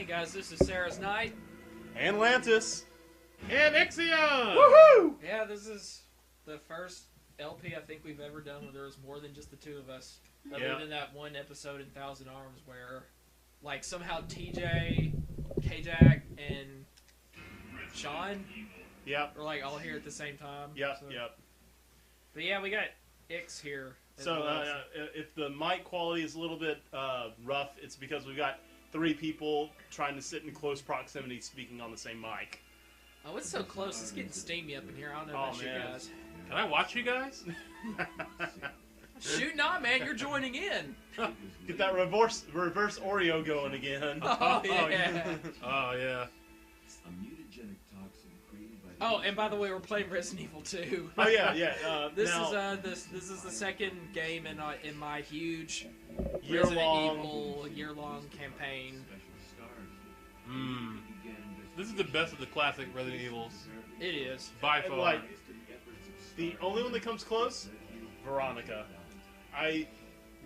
Hey guys, this is Sarah's Night. And Lantis. And Ixzion! Woohoo! Yeah, this is the first LP I think we've ever done where there was more than just the two of us. Other than that one episode in Thousand Arms where, like, somehow TJ, K-Jack, and Sean were, like, all here at the same time. Yep. But yeah, we got Ix here. So, if the mic quality is a little bit rough, it's because we've got 3 people trying to sit in close proximity speaking on the same mic. Oh, it's so close. It's getting steamy up in here. I don't know about you guys. Can I watch you guys? Shoot not, man. You're joining in. Get that reverse Oreo going again. Oh, yeah. Oh, yeah. Oh, and by the way, we're playing Resident Evil 2. Oh, yeah. This is the second game in my huge Resident Evil year-long campaign. This is the best of the classic Resident Evils. It is. By far. Like, the only one that comes close, Veronica. I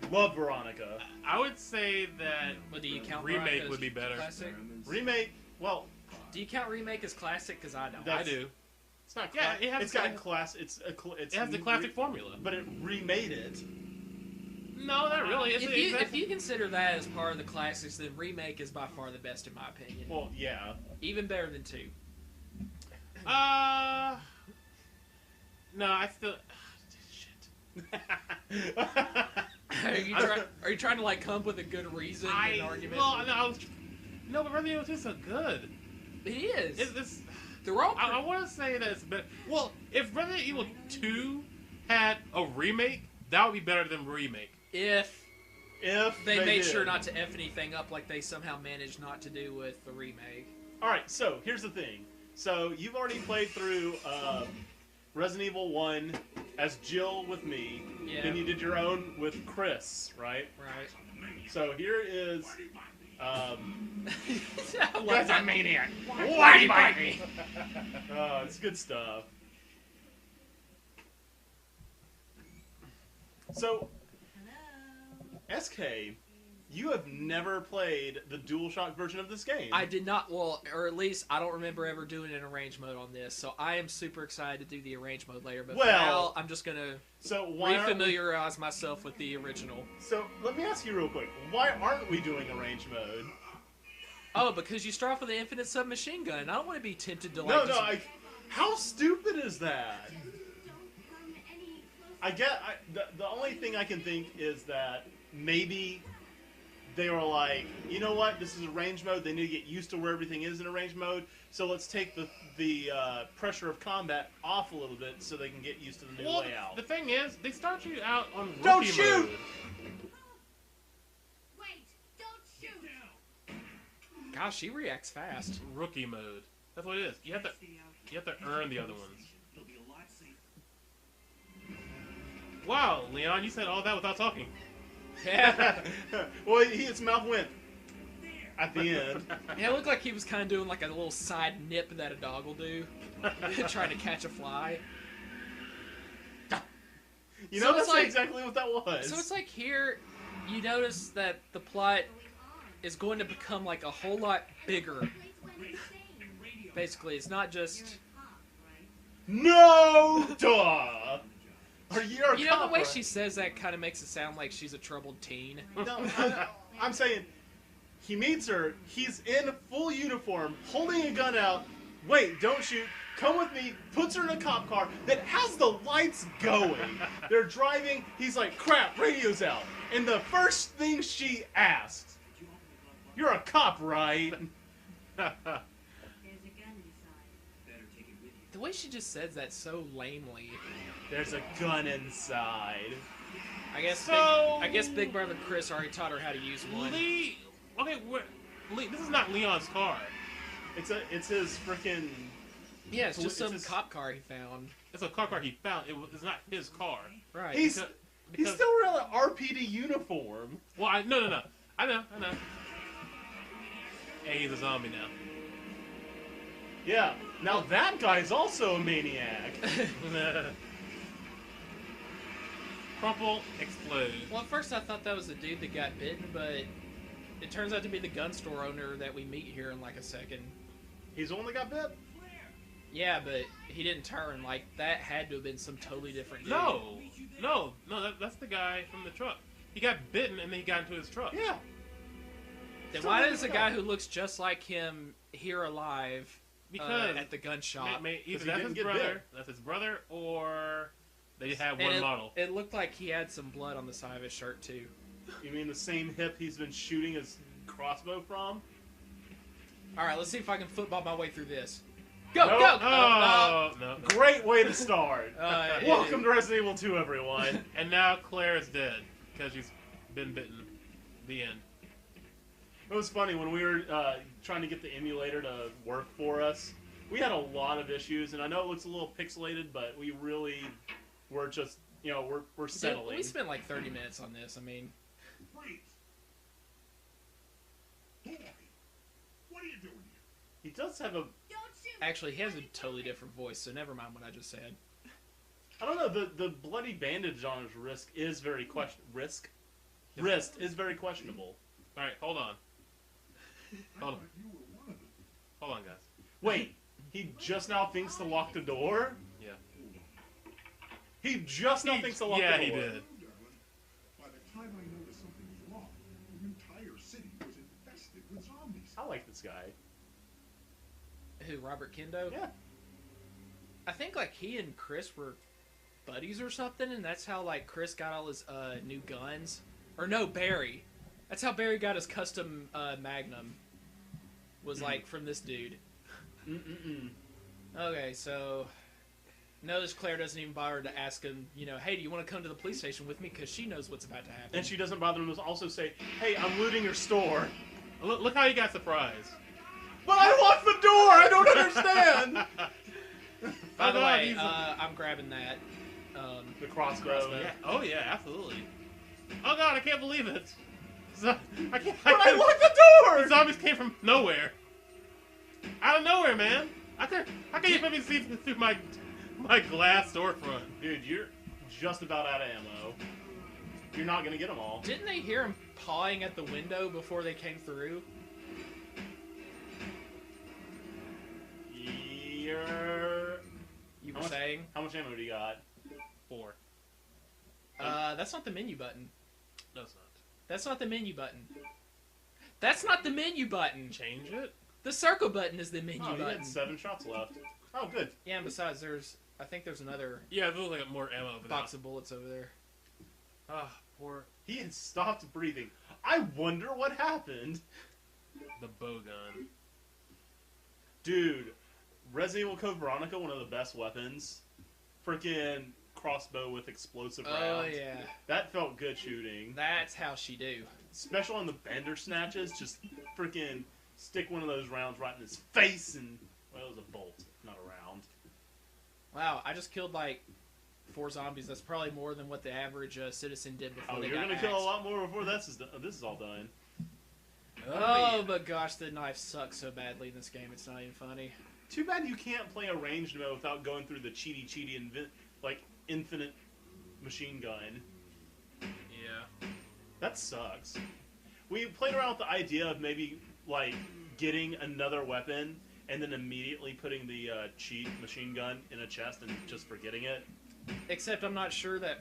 love Veronica. I would say that Do you count remake would be better. Classic? Remake, well... Do you count remake as classic? Because I don't. I do. It's not. It has the classic formula, but it remade it. No, not really. If you consider that as part of the classics, then remake is by far the best in my opinion. Well, yeah. Even better than 2. No, I still. Shit. Are you trying to like come up with a good reason in an argument? Well, no, but Resident Evil 2 is so good. It is. They're all. I want to say that it's better. Well, if Resident Evil 2 had a remake, that would be better than remake. If they made did. sure not to F anything up like they somehow managed not to do with the remake. Alright, so here's the thing. So you've already played through Resident Evil 1 as Jill with me. Yeah. Then you did your own with Chris, right? Right. So here is... That's a maniac. Why do you bite me? Oh, it's good stuff. So, SK, you have never played the DualShock version of this game. I did not, well, or at least I don't remember ever doing an arrange mode on this, so I am super excited to do the arrange mode later, but for now, I'm just going to refamiliarize myself with the original. So, let me ask you real quick, why aren't we doing arrange mode? Oh, because you start off with an infinite submachine gun. I don't want to be tempted to like... how stupid is that? The only thing I can think is that maybe they were like, you know what, this is arrange mode, they need to get used to where everything is in arrange mode, so let's take the pressure of combat off a little bit so they can get used to the new layout. The thing is, they start you out on rookie Don't shoot! mode. Gosh, she reacts fast. Rookie mode. That's what it is. You have to earn the other ones. Wow, Leon, you said all that without talking. Yeah. Well, his mouth went at the end. Yeah, it looked like he was kind of doing like a little side nip that a dog will do, trying to catch a fly. You know, that's exactly what that was. So it's like here, you notice that the plot is going to become like a whole lot bigger. Basically, it's not just... No! Duh! You know, the way she says that kind of makes it sound like she's a troubled teen. No, I'm saying, he meets her, he's in full uniform, holding a gun out, wait, don't shoot, come with me, puts her in a cop car that has the lights going. They're driving, he's like, crap, radio's out. And the first thing she asks, you're a cop, right? The way she just says that so lamely. There's a gun inside. I guess Big Brother Chris already taught her how to use one. Lee, this is not Leon's car. It's his freaking... Yeah, it's just some cop car he found. It's a cop car he found. It's not his car. Right. He's still wearing an RPD uniform. Well, no. I know. Hey, he's a zombie now. Yeah. Now that guy's also a maniac. Crumple, explode. Well, at first I thought that was the dude that got bitten, but it turns out to be the gun store owner that we meet here in like a second. He's the one that got bit? Yeah, but he didn't turn. Like, that had to have been some totally different dude. No, that's the guy from the truck. He got bitten and then he got into his truck. Yeah. Then why is a guy who looks just like him here alive Because at the gun shop? Either that's his brother, or they have one model. It looked like he had some blood on the side of his shirt, too. You mean the same hip he's been shooting his crossbow from? Alright, let's see if I can football my way through this. Go, Nope. go! No. Great way to start. Yeah. Welcome to Resident Evil 2, everyone. And now Claire is dead because she's been bitten. The end. It was funny when we were trying to get the emulator to work for us. We had a lot of issues, and I know it looks a little pixelated, but we really were just, we're settling. We spent like 30 minutes on this. I mean, Wait. Boy, what are you doing here? He does have a... actually, he has a totally different voice, so never mind what I just said. I don't know, the bloody bandage on his wrist is very wrist is very questionable. Alright, hold on. Hold on, guys. Wait, he just now thinks to lock the door? Yeah. He just now thinks to lock the door. Yeah, he did. By the time I noticed something was wrong, the entire city was infested with zombies. I like this guy. Who, Robert Kendo? Yeah. I think like he and Chris were buddies or something, and that's how like Chris got all his new guns. Or no, Barry. That's how Barry got his custom Magnum. Was like from this dude. Okay, so notice Claire doesn't even bother to ask him, hey, do you want to come to the police station with me? Because she knows what's about to happen. And she doesn't bother to also say, hey, I'm looting your store. Look how he got surprised. But I locked the door! I don't understand! By the way, I'm grabbing that. The crossbow. Yeah. Oh yeah, absolutely. Oh god, I can't believe it. I can't. But I locked the door! The zombies came from nowhere. Out of nowhere, man. How can you let me see through my glass storefront? Dude, you're just about out of ammo. You're not gonna get them all. Didn't they hear him pawing at the window before they came through? You were saying? How much ammo do you got? 4. That's not the menu button. No, it's not. That's not the menu button. That's not the menu button. Change it? The circle button is the menu Oh, you button. had 7 shots left. Oh, good. Yeah, and besides, I think there's another Yeah, there's like more ammo. But box of bullets over there. Ah, poor He had stopped breathing. I wonder what happened. the bow gun. Dude, Resident Evil Code Veronica, one of the best weapons. Freaking crossbow with explosive rounds. Oh, yeah. That felt good shooting. That's how she do. Special on the bender snatches, just freaking stick one of those rounds right in his face and, well, it was a bolt, not a round. Wow, I just killed like 4 zombies. That's probably more than what the average citizen did before Oh, they you're got gonna kill a axed. lot more before this is all done. Oh, but gosh, the knife sucks so badly in this game. It's not even funny. Too bad you can't play a ranged mode without going through the cheaty infinite machine gun. Yeah. That sucks. We played around with the idea of maybe like getting another weapon and then immediately putting the cheat machine gun in a chest and just forgetting it. Except I'm not sure that...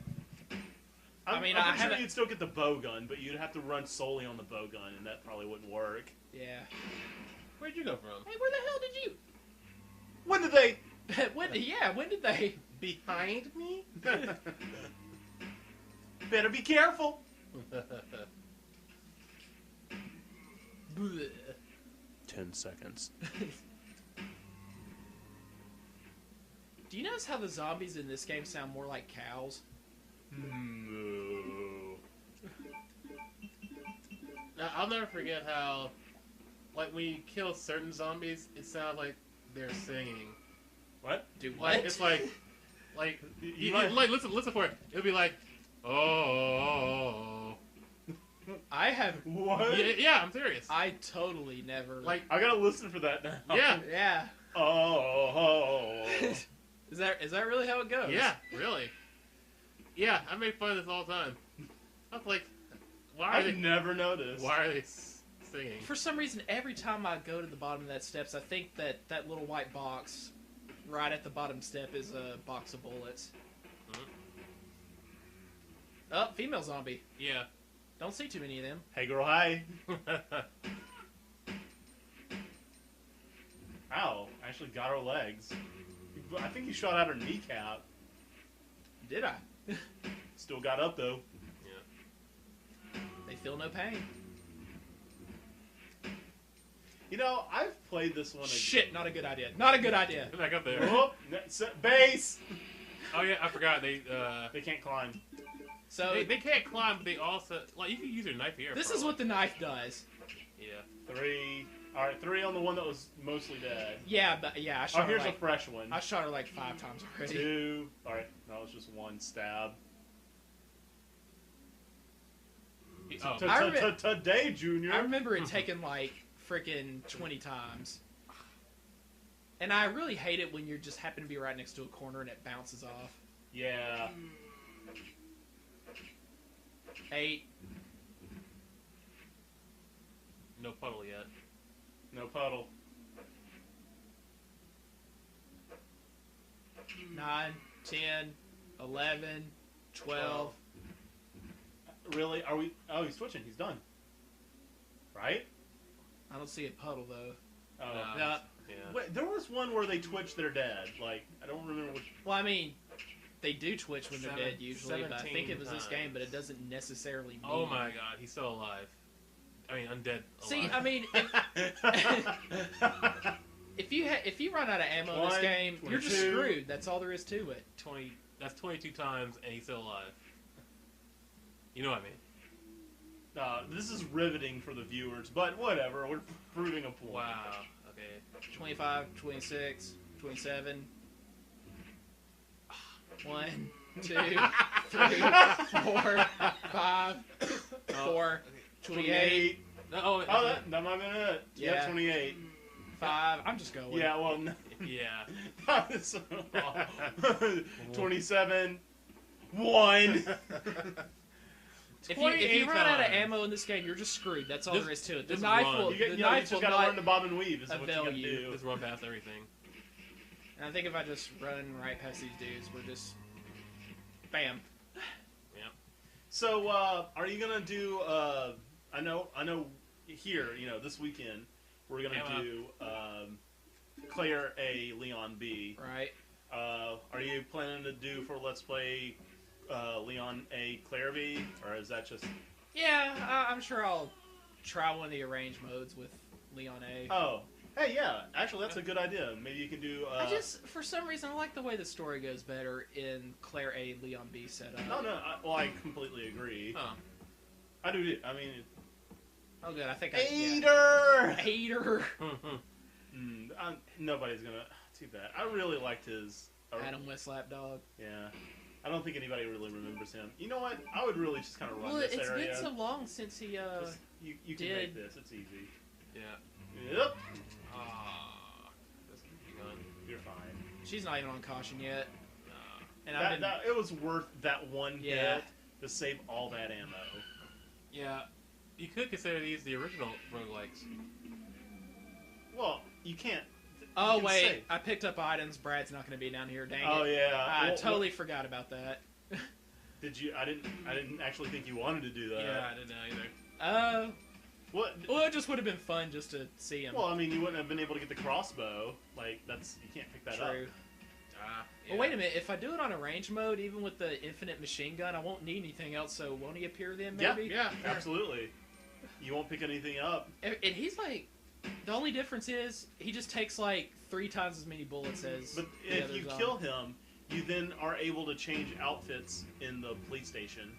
I'm I sure haven't... you'd still get the bow gun, but you'd have to run solely on the bow gun, and that probably wouldn't work. Yeah. Where'd you go from? Hey, where the hell did you... When did they? when did they... Behind me? Better be careful. Bleh. 10 seconds. Do you notice how the zombies in this game sound more like cows? No. Now, I'll never forget how, like, when you kill certain zombies, it sounds like they're singing. What? Do what? Like, it's like you like listen for it. It'll be like, oh. I have... What? Yeah, I'm serious. I totally never... Like, I gotta listen for that now. yeah, Yeah. Oh. Is that really how it goes? yeah, really. Yeah, I make fun of this all the time. I was like, why are I've they? never noticed. Why are they? singing. For some reason, every time I go to the bottom of that steps, I think that little white box right at the bottom step is a box of bullets. Oh, female zombie. Yeah. Don't see too many of them. Hey, girl, hi. Ow, I actually got her legs. I think you shot out her kneecap. Did I? Still got up, though. Yeah. They feel no pain. You know, I've played this one. Shit, not a good idea. Not a good idea. Get back up there. Oh, base! Oh yeah, I forgot they can't climb. So they can't climb, but they also like you can use your knife here. This is what the knife does. Yeah. 3. All right, 3 on the one that was mostly dead. Yeah, but yeah, I shot her here's like, a fresh one. I shot her like 5 times already. 2. All right, no, it's just 1 stab. Oh. Today, Junior. I remember it taking like freaking 20 times. And I really hate it when you just happen to be right next to a corner and it bounces off. Yeah. 8. No puddle yet. No puddle. 9, 10, 11, 12. Really? Are we? Oh, he's switching. He's done. Right? I don't see a puddle though. Oh. No. Yeah. Yeah. Wait, there was one where they twitch their dead. Like, I don't remember which. Well, I mean, they do twitch when they're dead usually, but I 17 think it was this game, times. but it doesn't necessarily mean. Oh my god, he's still alive. I mean, undead. See, alive. I mean, if you run out of ammo in this 1, game, you're just 22. screwed. That's all there is to it. 20. That's 22 times, and he's still alive. You know what I mean? This is riveting for the viewers, but whatever. We're proving a point. Wow. Okay. 25, 26, 27. 1, 2, 3, 4, 5, 4, 28, No, Oh, that might have been it. Yeah, Yeah. 28. 5. I'm just going. Yeah, well, no. yeah. That is 27. 1. If you run out of times. ammo in this game, you're just screwed. That's all Just- there is to it. The just knife run. will. You, get, The you, know, you knife just will gotta not. learn to bob and weave is what you avail gotta you. do. Just run past everything. And I think if I just run right past these dudes, we're just. Bam. So, are you gonna do? I know. Here, this weekend we're gonna do Claire A, Leon B. Right. Are you planning to do for Let's Play Leon A, Claire B, or is that just? Yeah, I'm sure I'll try one of the arranged modes with Leon A. Oh, hey, yeah. Actually, that's a good idea. Maybe you can do. I just, for some reason, I like the way the story goes better in Claire A, Leon B setup. No. I completely agree. Huh. I do. I mean, Oh, good. I think I. Hater. Hater. Nobody's gonna do that. I really liked his. Adam West Lapdog. Yeah. I don't think anybody really remembers him. You know what? I would really just kind of run Well, this it's area. been so long since he. Just- you can did- make this. It's easy. Yeah. Yep. Ah. This is gun. You're fine. She's not even on caution yet. And I've That, been. that, it was worth that one Yeah. hit to save all that ammo. Yeah. You could consider these the original roguelikes. Well, you can't. Oh you can wait, save. I picked up items. Brad's not going to be down here. Dang Oh it! yeah. I Well, totally forgot about that. Did you? I didn't actually think you wanted to do that. Yeah, I didn't know either. What? Well, it just would have been fun just to see him. Well, I mean, you wouldn't have been able to get the crossbow. Like that's you can't pick that up. True. Yeah. Well, wait a minute. If I do it on a range mode, even with the infinite machine gun, I won't need anything else. So won't he appear then? Maybe. Yeah. Absolutely. You won't pick anything up. And he's like, the only difference is he just takes like 3 times as many bullets as. But the if other you zombie. kill him, you then are able to change outfits in the police station.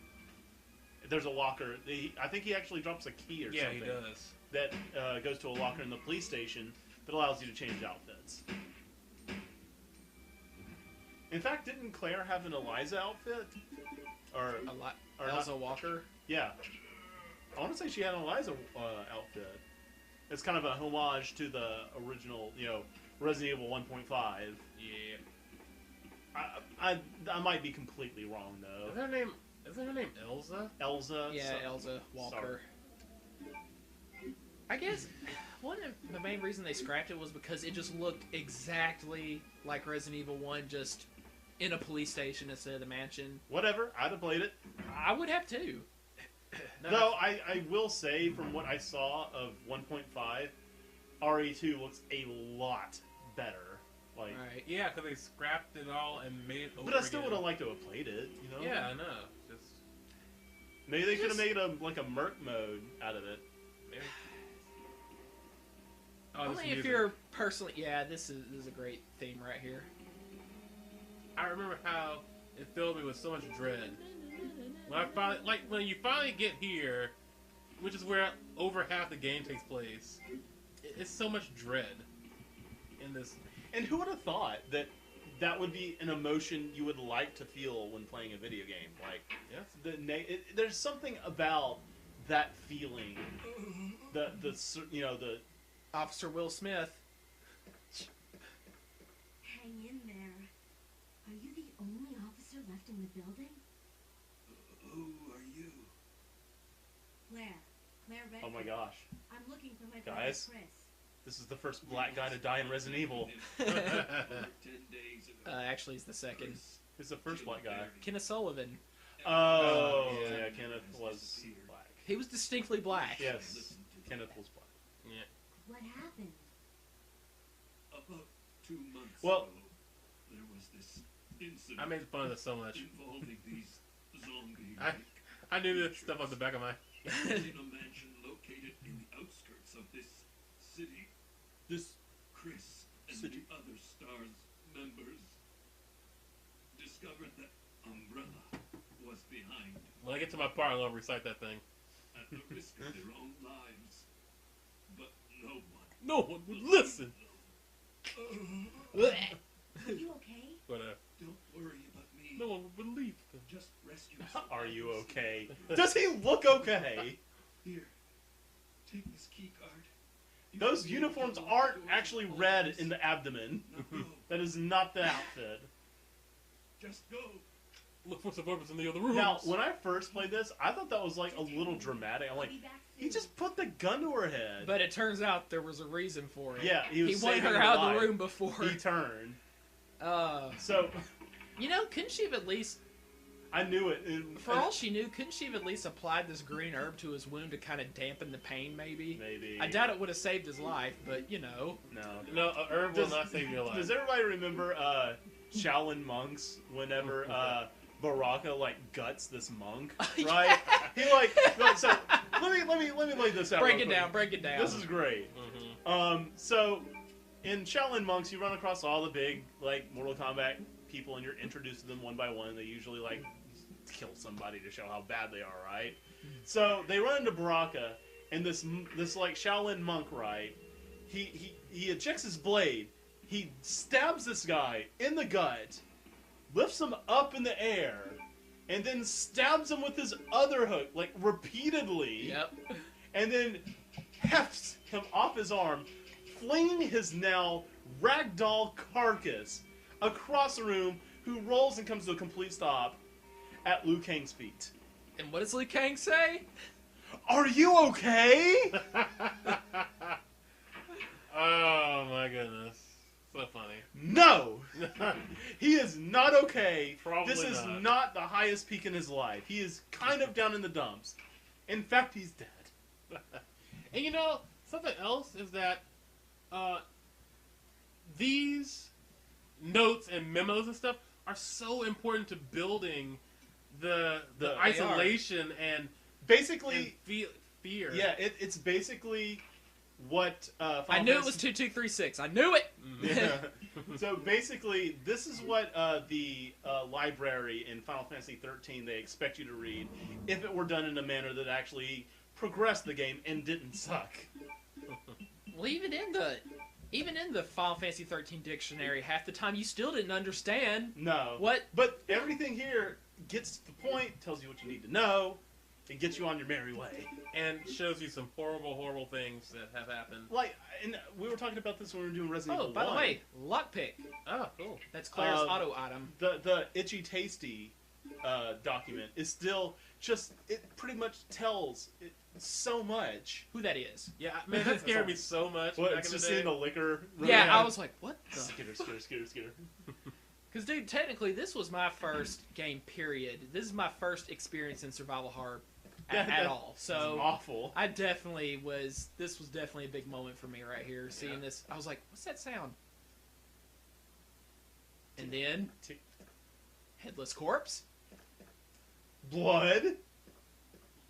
There's a locker. I think he actually drops a key or Yeah, something. he does. That goes to a locker in the police station that allows you to change outfits. In fact, didn't Claire have an Eliza outfit? Or a lot. or Elsa not- Walker. yeah. I want to say she had an Eliza outfit. It's kind of a homage to the original, Resident Evil 1.5. Yeah. I might be completely wrong though. Isn't her name Elsa? Elza. Yeah, Elsa Walker. I guess one of the main reason they scrapped it was because it just looked exactly like Resident Evil 1, just in a police station instead of the mansion. Whatever, I'd have played it. I would have too. Though I will say, from what I saw of 1.5, RE2 looks a lot better. Like, Right. Yeah, because they scrapped it all and made it over but I still would again. have liked to have played it. You know? Yeah, I know. Just Maybe they could have made a merc mode out of it. maybe. Oh, this Only if music. you're personally... Yeah, this is a great theme right here. I remember how it filled me with so much dread. When I finally, when you finally get here, which is where over half the game takes place, it's so much dread in this. And who would have thought that that would be an emotion you would like to feel when playing a video game? Like, Yes. there's something about that feeling. The Officer Will Smith. Hang in there. Are you the only officer left in the building? Who are you? Claire Redfield. oh my gosh, I'm looking for my Guys. brother Chris. this is the first black guy to die in Resident Evil. 10 days ago. Actually, he's the second. Who's the first black guy? Kenneth Sullivan. Oh, yeah. yeah, Kenneth was black. He was distinctly black. Yes, Kenneth was black. Yeah. What happened? About 2 months Well- ago, there was this incident I made fun of this so much. involving these zombie I knew this stuff on the back of my. in a mansion located in the outskirts of this city. This Chris and City. the other STARS members discovered that Umbrella was behind When I get to my part, I'll recite that thing. at the risk of their own lives. But no one. No one would listen. Are you okay? But Don't worry about me. no one would believe them. Just rescue are you survivors. okay? Does he look okay? Here, take this key card. You Those can be able to uniforms lock aren't doors actually and red walls. in the abdomen. Now go. That is not the outfit. Just go. Look for survivors in the other rooms. Now, when I first played this, I thought that was like a little dramatic. I'm like, Be back he soon. just put the gun to her head. But it turns out there was a reason for it. Yeah, he was wanted saving her her out of life. the room before. He turned. So, You know, couldn't she have at least, I knew it. for all she knew, couldn't she have at least applied this green herb to his wound to kind of dampen the pain, maybe? Maybe. I doubt it would have saved his life, but, you know. No. No, a herb will not save your life. Does everybody remember Shaolin monks whenever Baraka like guts this monk, right? He like so let me lay this out. Break real it quick. down, break it down. This is great. Mm-hmm. So in Shaolin monks, you run across all the big like Mortal Kombat people, and you're introduced to them one by one. They usually like kill somebody to show how bad they are, right? So they run into Baraka, and this like Shaolin monk, right? He ejects his blade. He stabs this guy in the gut, lifts him up in the air, and then stabs him with his other hook, like repeatedly. Yep. And then hefts him off his arm, flinging his now ragdoll carcass across the room, who rolls and comes to a complete stop at Liu Kang's feet. And what does Liu Kang say? Are you okay? Oh my goodness. So funny. No! He is not okay. Probably This is not. not the highest peak in his life. He is kind of down in the dumps. In fact, he's dead. And you know, something else is that these notes and memos and stuff are so important to building the They are. isolation and Basically, fear. yeah, it's basically what Final I knew it Fantasy- was 2236. I knew it! Yeah. So basically, this is what the library in Final Fantasy 13 they expect you to read if it were done in a manner that actually progressed the game and didn't suck. Well, even in the Final Fantasy 13 dictionary, half the time you still didn't understand No. what. But everything here gets to the point, tells you what you need to know, and gets you on your merry way. And shows you some horrible, horrible things that have happened. Like, and we were talking about this when we were doing Resident Oh, Evil by 1. the way, lockpick. Oh, cool. That's Claire's auto item. The itchy tasty document is still just, it pretty much tells it so much. Who that is? Yeah, man, that scared me so much. What, back it's in just the day. seeing the liquor. Yeah, I was like, what the? Skitter. Because, dude, technically, this was my first game, period. This is my first experience in survival horror at all. So, It's awful. I definitely was, this was definitely a big moment for me right here. Seeing this, I was like, what's that sound? And then, headless corpse. Blood.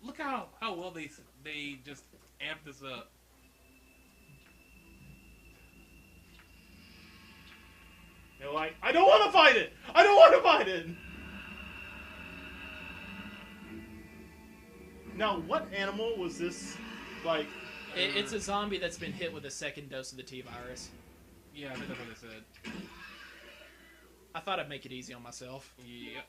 Look how well they just amped this up. They're like, I don't want to fight it! I don't want to fight it! Now, what animal was this, like... It's a zombie that's been hit with a second dose of the T-virus. Yeah, I think that's what they said. I thought I'd make it easy on myself. Yeah.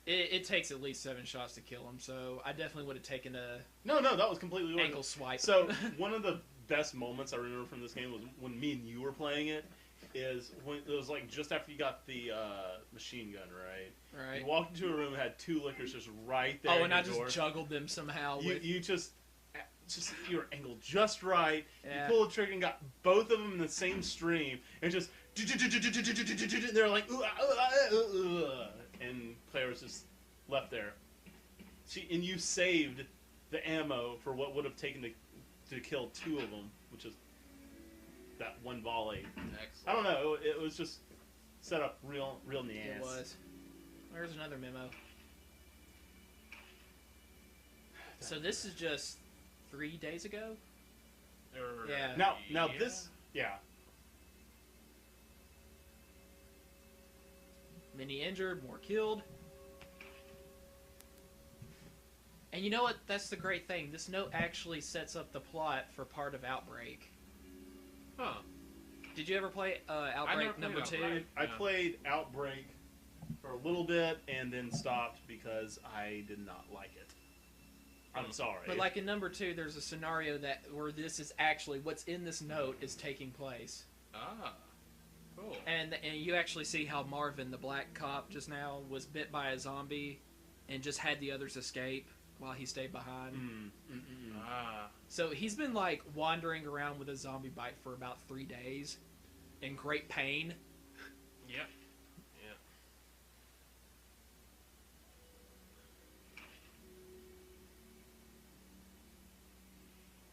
It takes at least 7 shots to kill him, so I definitely would have taken a No, that was completely worth ankle it. swipe. So, one of the best moments I remember from this game was when me and you were playing it, is when it was like just after you got the machine gun, right? Right. You walked into a room that had 2 lickers just right there. Oh, in and your I just door. juggled them somehow. You just you were angled just right. Yeah. You pulled the trigger and got both of them in the same stream, and just they're like, and player was just left there. And you saved the ammo for what would have taken to kill 2 of them, which is that one volley. Excellent. I don't know. It was just set up real nice. It was. There's another memo. So this is just 3 days ago? Yeah. Now this, yeah. Many injured, more killed. And you know what? That's the great thing. This note actually sets up the plot for part of Outbreak. Huh. Did you ever play Outbreak number 2? I played Outbreak for a little bit and then stopped because I did not like it. I'm sorry. But like in number 2, there's a scenario where this is actually what's in this note is taking place. Ah. Cool. And you actually see how Marvin, the black cop, just now was bit by a zombie and just had the others escape while he stayed behind. Ah. So he's been like wandering around with a zombie bite for about 3 days in great pain. Yep. Yeah.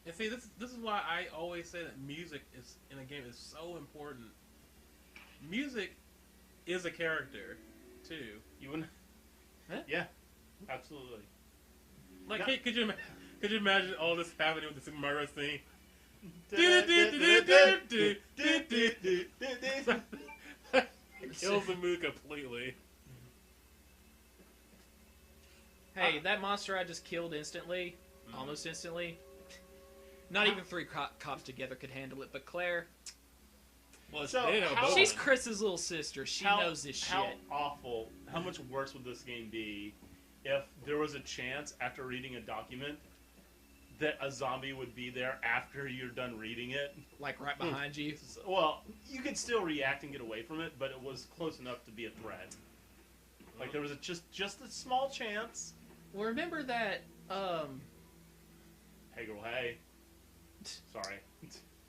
And see, this is why I always say that music is in a game is so important. Music is a character, too. You wouldn't? Huh? Yeah, absolutely. Like, hey, could you imagine all this happening with the Super Mario thing? It kills the mood completely. Hey, that monster I just killed instantly, almost instantly. Not even 3 cops together could handle it, but Claire, Well, So, they know how- both. she's Chris's little sister. She knows this shit. How awful, how much worse would this game be if there was a chance after reading a document that a zombie would be there after you're done reading it? Like right behind you. Well, you could still react and get away from it, but it was close enough to be a threat. Like there was just a small chance. Well, remember that, Hey girl, hey. Sorry.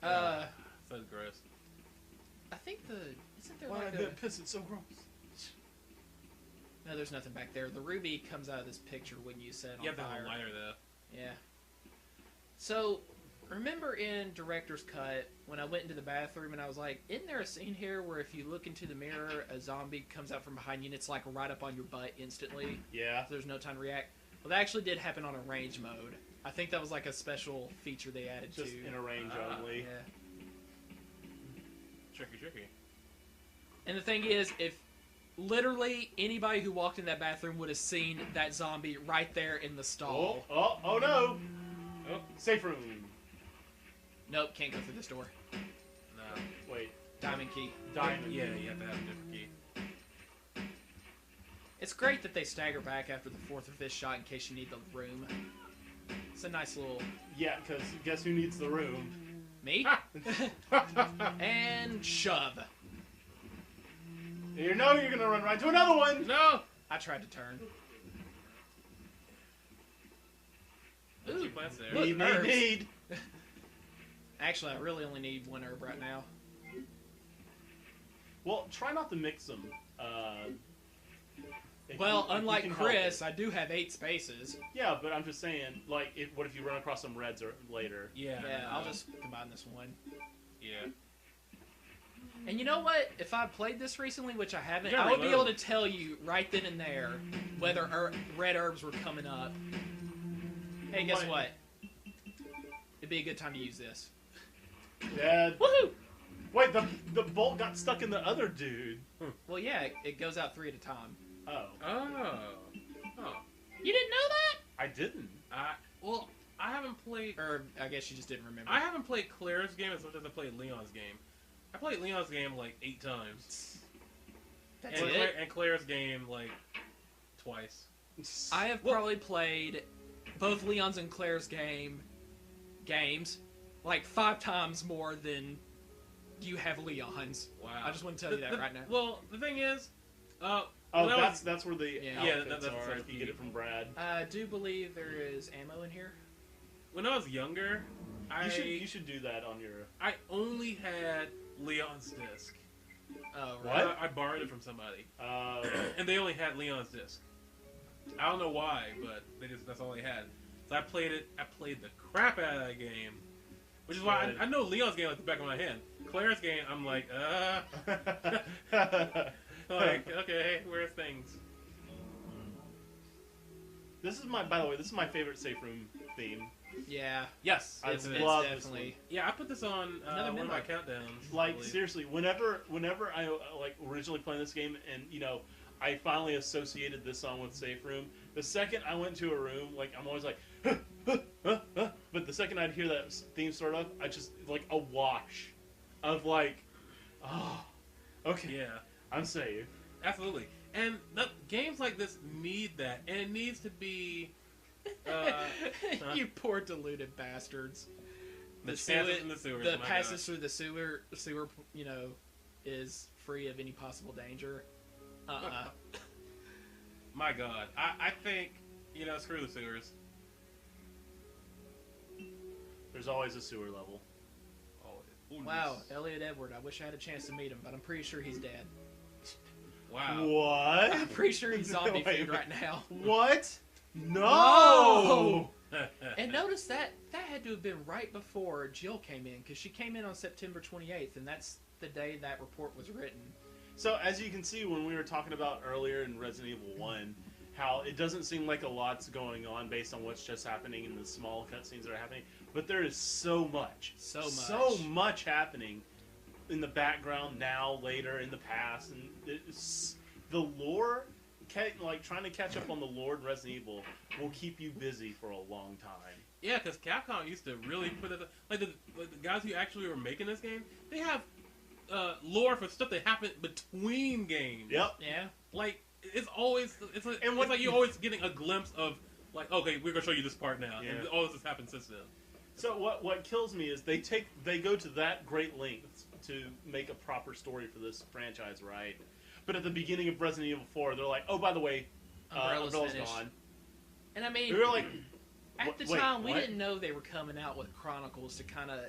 Sounds gross. I think isn't there Why like did a... I piss? It's so gross. No, there's nothing back there. The ruby comes out of this picture when you set it on You have to have fire. a lighter, though. Yeah. So, remember in Director's Cut, when I went into the bathroom and I was like, isn't there a scene here where if you look into the mirror, a zombie comes out from behind you and it's like right up on your butt instantly? Yeah. So there's no time to react. Well, that actually did happen on a range mode. I think that was like a special feature they added Just to. in a range only. Yeah. Tricky. And the thing is, if literally anybody who walked in that bathroom would have seen that zombie right there in the stall. Oh no! Oh, safe room. Nope, can't go through this door. No. Wait. Diamond key. Diamond. Yeah, you have to have a different key. It's great that they stagger back after the 4th or 5th shot in case you need the room. It's a nice little... Yeah, because guess who needs the room? Me? And shove. You know you're gonna run right into another one. No! I tried to turn. Ooh, she plants there. Look, herbs. Need. Actually, I really only need one herb right now. Well, try not to mix them. Well, if you unlike can help Chris, it. I do have 8 spaces. Yeah, but I'm just saying, like, what if you run across some reds or later? Yeah. Yeah, I'll just combine this one. Yeah. And you know what? If I played this recently, which I haven't, You gotta I would be able reload. to tell you right then and there whether red herbs were coming up. Hey, guess Right. what? It'd be a good time to use this. Dad. Woohoo! Wait, the bolt got stuck in the other dude. Well, yeah, it goes out 3 at a time. Oh. Oh. Oh. You didn't know that? I didn't. Well, I haven't played... Or I guess you just didn't remember. I haven't played Claire's game as much as I played Leon's game. I played Leon's game like 8 times. That's and, it? and Claire's game like twice. I have probably played both Leon's and Claire's games like 5 times more than you have Leon's. Wow. I just want to tell you that right now. Well, the thing is... Oh, when I was- that's where the Yeah. outfits that's are. If you get it from Brad, I do believe there is ammo in here. when I was younger, you should do that on your. I only had Leon's disc. Oh, What? right. I borrowed it from somebody, Uh, and they only had Leon's disc. I don't know why, but that's all they had. So I played it. I played the crap out of that game, which is why I know Leon's game like the back of my hand. Claire's game, I'm like, like, okay, where's things? This is by the way, this is my favorite safe room theme. Yeah. Yes, I It's love this definitely. yeah. I put this on Another one of my memo. countdowns. I Like believe. seriously, whenever I like originally playing this game, and I finally associated this song with safe room. The second I went to a room, like I'm always like, but the second I'd hear that theme start up, I just like a wash of like, oh, okay, Yeah. I'm safe. Absolutely. And games like this need that. And it needs to be... You poor deluded bastards. The passes in the sewers. The my passes through the sewer, is free of any possible danger. God. My God. I think, screw the sewers. There's always a sewer level. Always. Wow, Elliot Edward. I wish I had a chance to meet him, but I'm pretty sure he's dead. Wow. What? I'm pretty sure he's zombie Wait, food wait. right now. What? No! And notice that had to have been right before Jill came in, because she came in on September 28th, and that's the day that report was written. So as you can see, when we were talking about earlier in Resident Evil 1, how it doesn't seem like a lot's going on based on what's just happening in the small cutscenes that are happening, but there is so much happening in the background now, later, in the past, and it's, the lore, like trying to catch up on the lore in Resident Evil, will keep you busy for a long time. Yeah, because Capcom used to really put it... Like the guys who actually were making this game, they have lore for stuff that happened between games. Yep. Yeah. Like, it's always... It's like you're always getting a glimpse of, like, okay, we're going to show you this part now. Yeah. And all this has happened since then. So what kills me is they go to that great lengths to make a proper story for this franchise, right? But at the beginning of Resident Evil 4, they're like, oh, by the way, Umbrella's Umbrella's finished. gone. And I mean, We were like, at the wait, time, we what? didn't know they were coming out with Chronicles to kind of...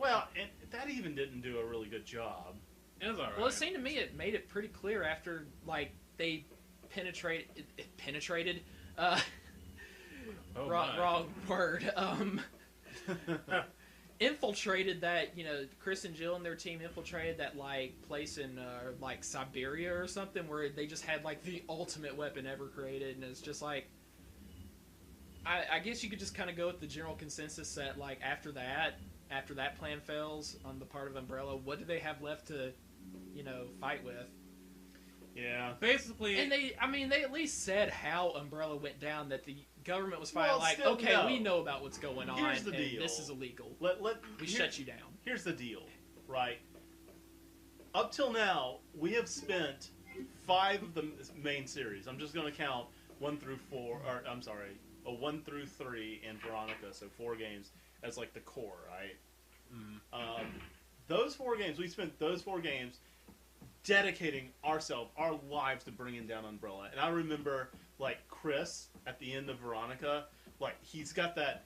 Well, and that even didn't do a really good job. It was alright. Well, it seemed to me it made it pretty clear after, like, they penetrated... Oh, wrong word. Infiltrated that, Chris and Jill and their team infiltrated that, like, place in, like, Siberia or something where they just had, like, the ultimate weapon ever created, and it's just, like, I guess you could just kind of go with the general consensus that, like, after that plan fails on the part of Umbrella, what do they have left to, fight with? Yeah. Basically... And they at least said how Umbrella went down, that the government was finally Well, like, still, okay, no. we know about what's going on, Here's the and deal. this is illegal. We Here- shut you down. Here's the deal, right? Up till now, we have spent 5 of the main series. I'm just going to count 1 through 3 and Veronica, so 4 games as like the core, right? Mm. Those 4 games, we spent those 4 games dedicating ourselves, our lives to bringing down Umbrella. And I remember, like, Chris at the end of Veronica, like, he's got that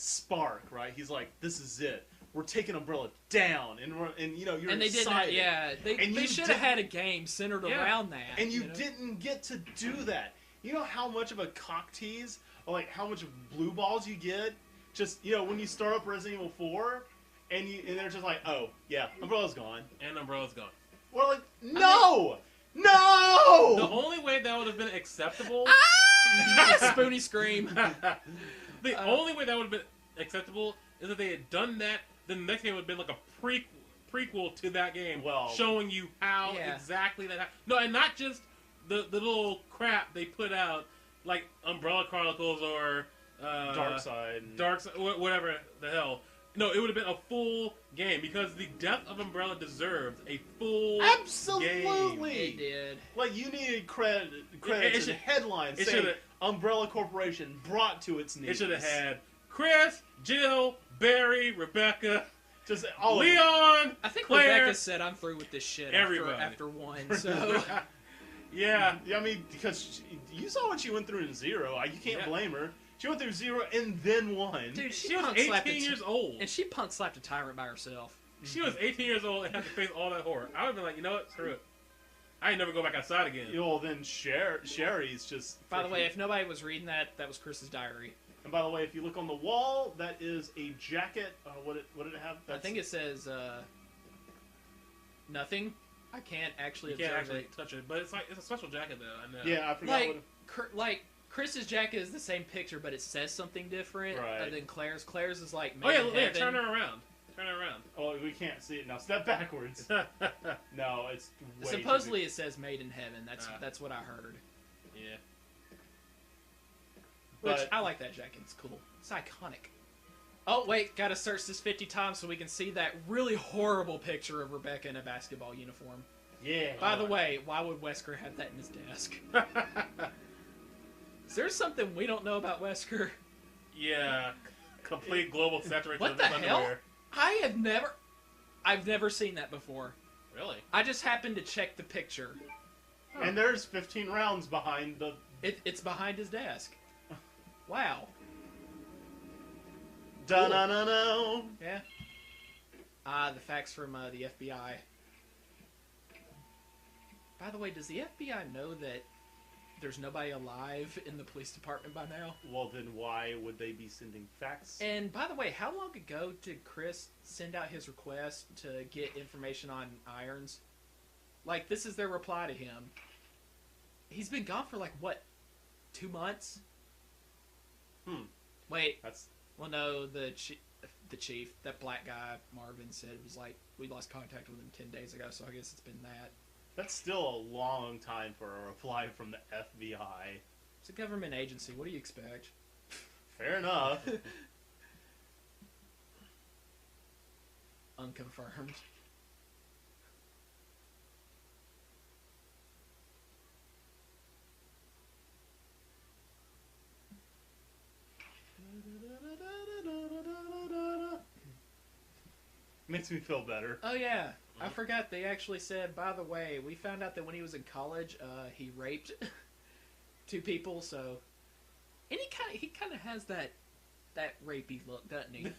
spark, right? He's like, this is it. We're taking Umbrella down, and you know, you're and they excited. They should have had a game centered around that. And you didn't get to do that. You know how much of a cock tease, or like how much blue balls you get, just, you know, when you start up Resident Evil 4, and they're just like, oh yeah, Umbrella's gone, and Umbrella's gone. We're like, no, no. The only way that would have been acceptable, Spoony scream. the only way that would have been acceptable is if they had done that. Then the next game would have been like a prequel to that game, showing you how exactly that happened. No, and not just the little crap they put out, like Umbrella Chronicles or Dark Side, whatever the hell. No, it would have been a full game, because the death of Umbrella deserved a full Absolutely. game. It did. Like, you needed credits and headlines saying Umbrella Corporation brought to its knees. It should have had Chris, Jill, Barry, Rebecca, just all Leon. I think Claire, Rebecca said, "I'm through with this shit." After one, so yeah. I mean, because you saw what she went through in Zero. You can't blame her. She went through 0 and then 1. Dude, she was 18 years old, and she punk slapped a tyrant by herself. She was 18 years old and had to face all that horror. I would have been like, you know what, screw it. I ain't never go back outside again. Well, then Sherry's just. By the way, if nobody was reading that was Chris's diary. And by the way, if you look on the wall, that is a jacket. What did it have? I think it says nothing. I can't actually you can't actually touch it, but it's a special jacket though. I know. Yeah, I forgot. Like Chris's jacket is the same picture, but it says something different than Claire's. Claire's is like made in heaven. Turn her around. Turn her around. Oh, we can't see it now. Step backwards. No, it's way supposedly it says "Made in Heaven." That's what I heard. Yeah. Which I like that jacket. It's cool. It's iconic. Oh wait, gotta search this 50 times so we can see that really horrible picture of Rebecca in a basketball uniform. Yeah. By the way, why would Wesker have that in his desk? Is there something we don't know about Wesker? Yeah. Complete global saturation what of the his hell? underwear. I've never seen that before. Really? I just happened to check the picture. And there's 15 rounds behind the... It's behind his desk. Wow. Da-na-na-na. Yeah. The facts from the FBI. By the way, does the FBI know that there's nobody alive in the police department by now? Well, then why would they be sending facts? And by the way, how long ago did Chris send out his request to get information on Irons? Like, this is their reply to him. He's been gone for, like, what, 2 months? Wait. Well, no, the chief, that black guy, Marvin, said it was like, we lost contact with him 10 days ago, so I guess it's been that. That's still a long time for a reply from the FBI. It's a government agency. What do you expect? Fair enough. Unconfirmed. Makes me feel better. Oh yeah, I forgot. They actually said, by the way, we found out that when he was in college, he raped 2 people. So, and he kind of has that rapey look, doesn't he?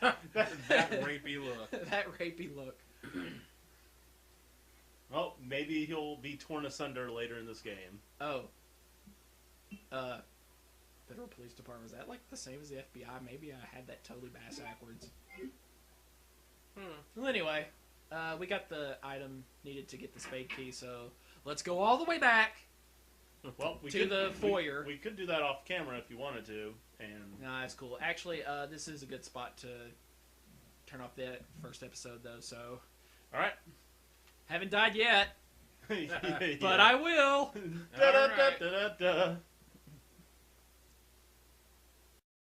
that rapey look. That rapey look. Well, maybe he'll be torn asunder later in this game. Oh. Federal Police Department, is that like the same as the FBI? Maybe I had that totally backwards. Well, anyway, we got the item needed to get the spade key, so let's go all the way back to the foyer. We could do that off camera if you wanted to. And no, that's cool. Actually, this is a good spot to turn off the first episode, though, so... Alright. Haven't died yet, yeah. but I will. Da-da-da-da-da-da.